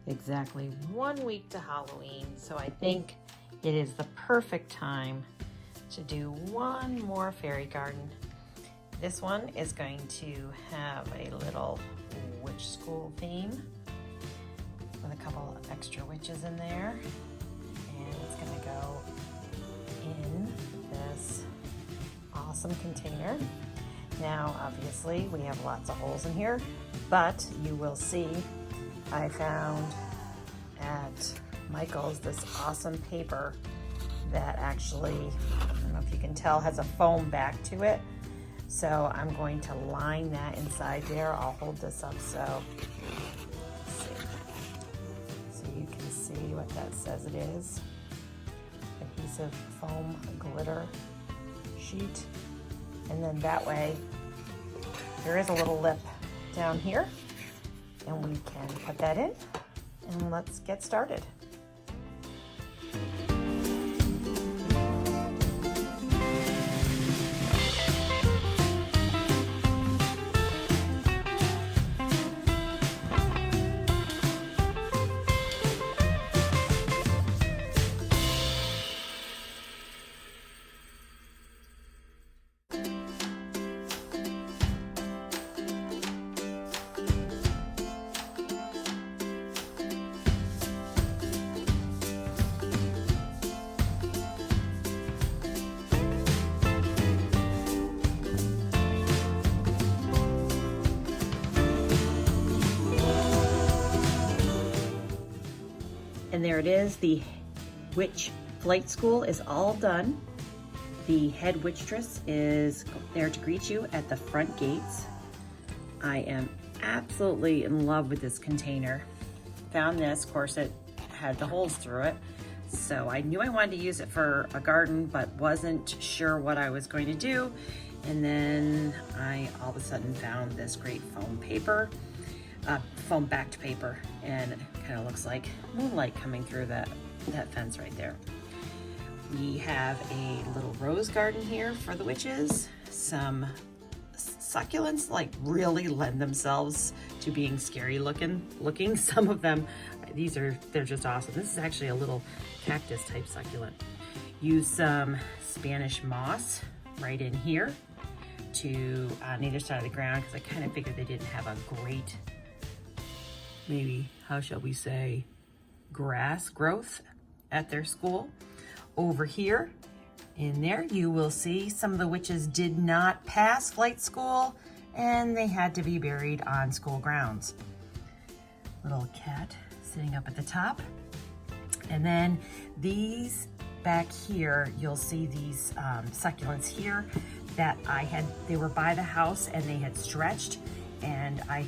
exactly 1 week to Halloween, so I think it is the perfect time to do one more fairy garden. This one is going to have a little witch school theme with a couple of extra witches in there, and it's going to go in this awesome container. Now obviously we have lots of holes in here, but you will see I found at Michael's this awesome paper that actually, I don't know if you can tell, has a foam back to it. So I'm going to line that inside there. I'll hold this up so you can see what that says it is. Adhesive foam glitter sheet. And then that way there is a little lip down here, and we can put that in, and let's get started. And there it is, the Witch Flight School is all done. The head witchtress is there to greet you at the front gates. I am absolutely in love with this container. Found this, of course it had the holes through it, so I knew I wanted to use it for a garden, but wasn't sure what I was going to do. And then I all of a sudden found this great foam paper. Foam backed paper, and it kind of looks like moonlight coming through that fence right there. We have a little rose garden here for the witches. Some succulents like really lend themselves to being scary looking. Some of them, they're just awesome. This is actually a little cactus type succulent. Use some Spanish moss right in here to on either side of the ground, because I kind of figured they didn't have a great, maybe, how shall we say, grass growth at their school. Over here, in there, you will see some of the witches did not pass flight school, and they had to be buried on school grounds. Little cat sitting up at the top. And then these back here, you'll see these succulents here that they were by the house and they had stretched, and I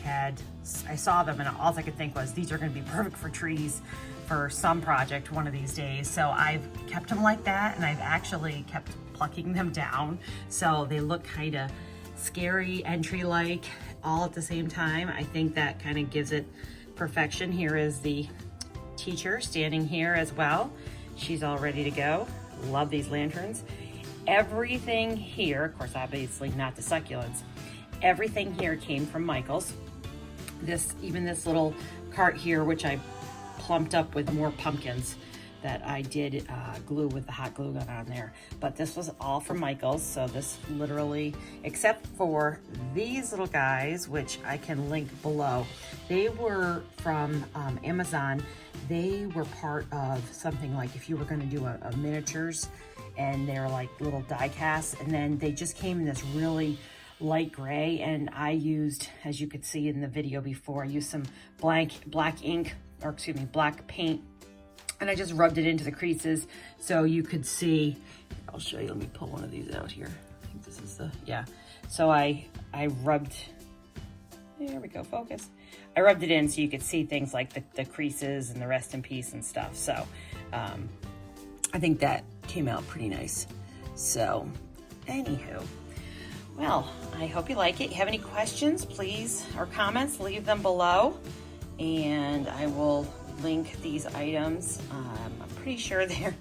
saw them, and all I could think was, these are gonna be perfect for trees for some project one of these days. So I've kept them like that, and I've actually kept plucking them down. So they look kind of scary, entry-like, all at the same time. I think that kind of gives it perfection. Here is the teacher standing here as well. She's all ready to go. Love these lanterns. Everything here, of course, obviously not the succulents, everything here came from Michael's. Even this little cart here, which I plumped up with more pumpkins that I did glue with the hot glue gun on there. But this was all from Michael's, so this literally, except for these little guys, which I can link below, they were from Amazon. They were part of something like, if you were gonna do a miniatures, and they're like little die casts, and then they just came in this really light gray, and I used, as you could see in the video before, I used some black paint, and I just rubbed it into the creases so you could see. I'll show you, let me pull one of these out here. I think this is yeah. So I rubbed, there we go, focus. I rubbed it in so you could see things like the creases and the rest in peace and stuff. So I think that came out pretty nice. So anywho, well, I hope you like it. If you have any questions, please, or comments, leave them below, and I will link these items. I'm pretty sure they're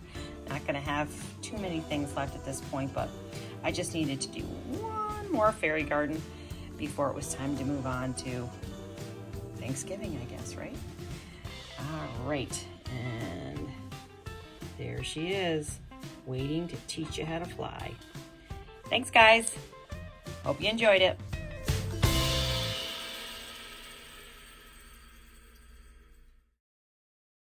not gonna have too many things left at this point, but I just needed to do one more fairy garden before it was time to move on to Thanksgiving, I guess, right? All right, and there she is, waiting to teach you how to fly. Thanks, guys. Hope you enjoyed it.